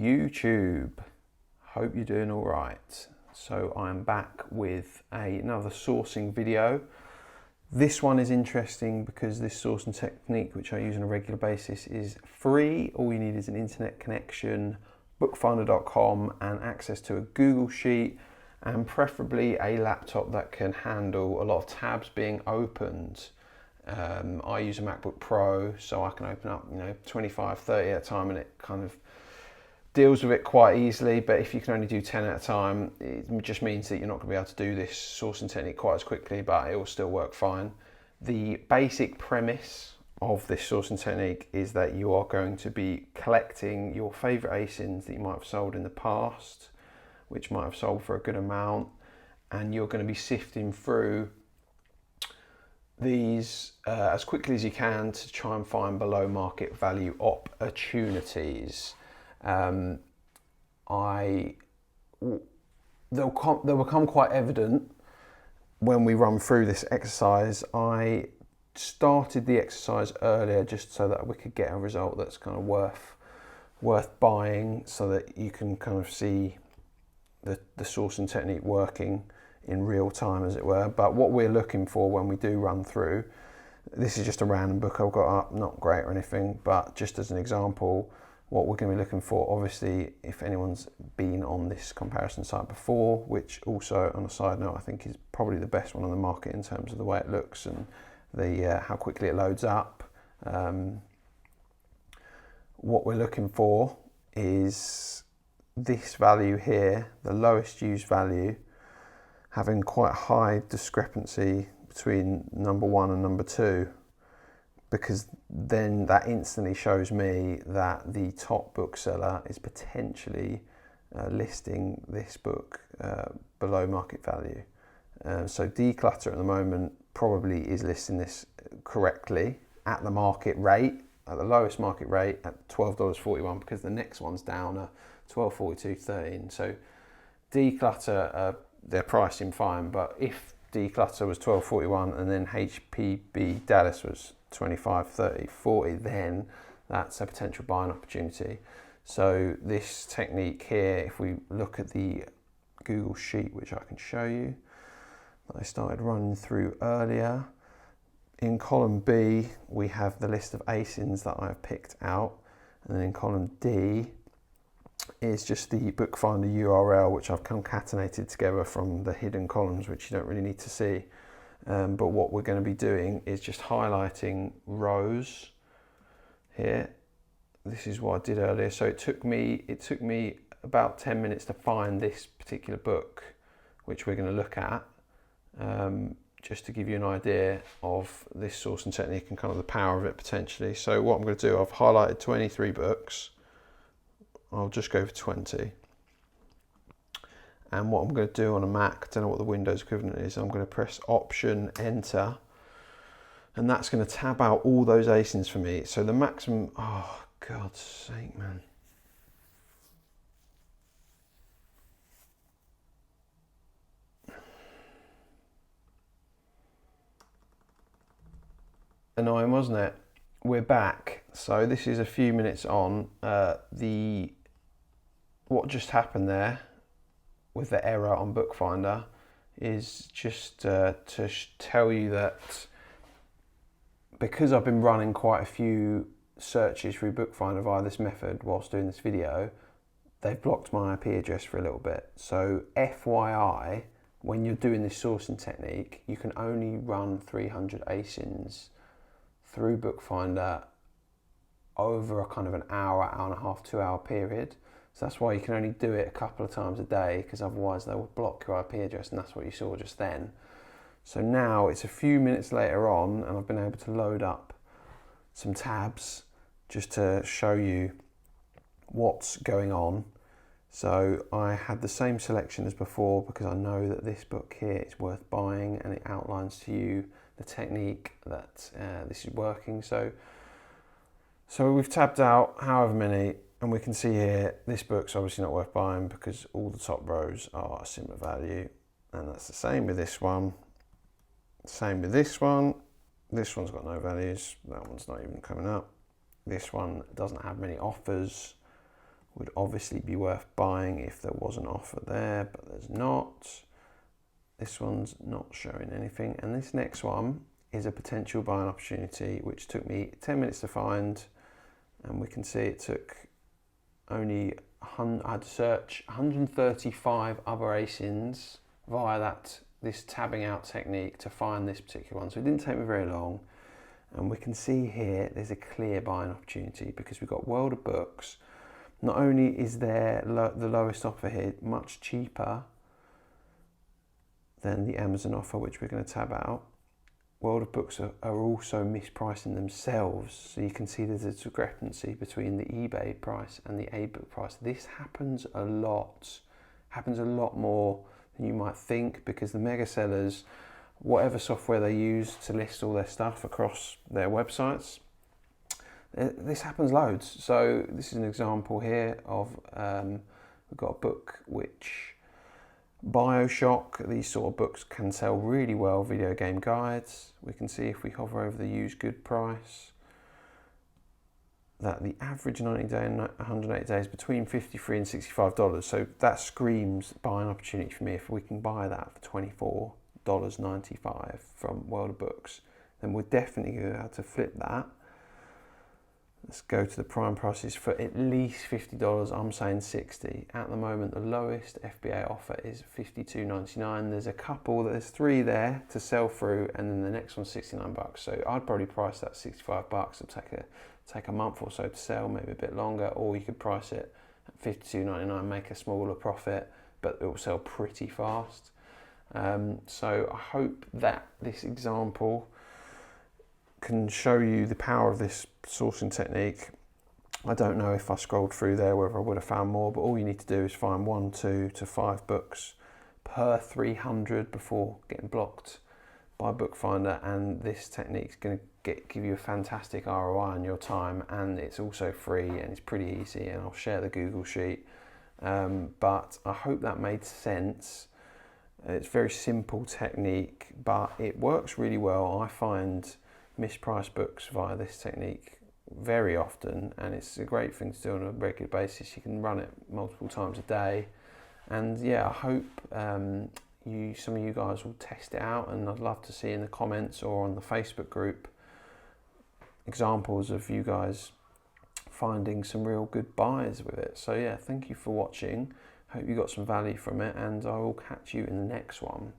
YouTube. Hope you're doing all right. So I'm back with another sourcing video. This one is interesting because this sourcing technique, which I use on a regular basis, is free. All you need is an internet connection, bookfinder.com, and access to a Google Sheet, and preferably a laptop that can handle a lot of tabs being opened. I use a MacBook Pro, so I can open up 25, 30 at a time, and it kind of deals with it quite easily. But if you can only do 10 at a time, it just means that you're not going to be able to do this sourcing technique quite as quickly, but it will still work fine. The basic premise of this sourcing technique is that you are going to be collecting your favorite ASINs that you might have sold in the past, which might have sold for a good amount, and you're going to be sifting through these as quickly as you can to try and find below market value opportunities. They'll become quite evident when we run through this exercise. I started the exercise earlier just so that we could get a result that's kind of worth buying, so that you can kind of see the sourcing technique working in real time, as it were. But what we're looking for when we do run through, this is just a random book I've got up, not great or anything, but just as an example, what we're going to be looking for, obviously, if anyone's been on this comparison site before, which also, on a side note, I think is probably the best one on the market in terms of the way it looks and the how quickly it loads up. What we're looking for is this value here, the lowest used value, having quite high discrepancy between number 1 and number 2, because then that instantly shows me that the top bookseller is potentially listing this book below market value. So Declutter at the moment probably is listing this correctly at the market rate, at the lowest market rate at $12.41, because the next one's down at $12.42.13. So Declutter, they're pricing fine, but if Declutter was $12.41 and then HPB Dallas was $25, $30, $40, then that's a potential buying opportunity. So this technique here, if we look at the Google Sheet, which I can show you, that I started running through earlier, in column B we have the list of ASINs that I've picked out, and then in column D is just the Bookfinder URL, which I've concatenated together from the hidden columns, which you don't really need to see. But what we're going to be doing is just highlighting rows here. This is what I did earlier. So it took me about 10 minutes to find this particular book, which we're going to look at, just to give you an idea of this sourcing technique and kind of the power of it potentially. So what I'm going to do, I've highlighted 23 books. I'll just go for 20. And what I'm going to do on a Mac, I don't know what the Windows equivalent is, I'm going to press Option Enter, and that's going to tab out all those ASINs for me. So the maximum, oh God's sake, man. Annoying, wasn't it? We're back. So this is a few minutes on. What just happened there with the error on Bookfinder is just to tell you that because I've been running quite a few searches through Bookfinder via this method whilst doing this video, they've blocked my IP address for a little bit. So FYI, when you're doing this sourcing technique, you can only run 300 ASINs through Bookfinder over a kind of an hour, hour and a half, 2 hour period. So that's why you can only do it a couple of times a day, because otherwise they will block your IP address, and that's what you saw just then. So now it's a few minutes later on, and I've been able to load up some tabs just to show you what's going on. So I had the same selection as before because I know that this book here is worth buying, and it outlines to you the technique that this is working. So we've tabbed out however many, and we can see here this book's obviously not worth buying because all the top rows are a similar value, and that's the same with this one, same with this one. This one's got no values, that one's not even coming up. This one doesn't have many offers. would obviously be worth buying if there was an offer there, but there's not. This one's not showing anything, and this next one is a potential buying opportunity which took me 10 minutes to find, and we can see it took only, I had to search 135 other ASINs via this tabbing out technique to find this particular one, so it didn't take me very long. And we can see here there's a clear buying opportunity because we've got World of Books. Not only is there the lowest offer here much cheaper than the Amazon offer, which we're going to tab out, World of Books are also mispricing themselves. So you can see there's a discrepancy between the eBay price and the A-book price. This happens a lot more than you might think, because the mega sellers, whatever software they use to list all their stuff across their websites, this happens loads. So this is an example here of, we've got a book which, BioShock, these sort of books can sell really well, video game guides. We can see if we hover over the used good price, that the average 90-day and 180 days between $53 and $65. So that screams buying opportunity for me. If we can buy that for $24.95 from World of Books, then we're definitely going to have to flip that. Let's go to the prime prices for at least $50. I'm saying 60. At the moment, the lowest FBA offer is $52.99. There's three there to sell through, and then the next one's $69. So I'd probably price that $65. It'll take a month or so to sell, maybe a bit longer, or you could price it at $52.99, make a smaller profit, but it will sell pretty fast. So I hope that this example can show you the power of this sourcing technique. I don't know if I scrolled through there whether I would have found more, but all you need to do is find 1, 2 to 5 books per 300 before getting blocked by Bookfinder, and this technique is going to give you a fantastic ROI on your time, and it's also free and it's pretty easy, and I'll share the Google sheet. But I hope that made sense. It's a very simple technique, but it works really well. I find mispriced books via this technique very often, and it's a great thing to do on a regular basis. You can run it multiple times a day, and yeah, I hope some of you guys will test it out, and I'd love to see in the comments or on the Facebook group examples of you guys finding some real good buys with it. So yeah, thank you for watching. Hope you got some value from it, and I will catch you in the next one.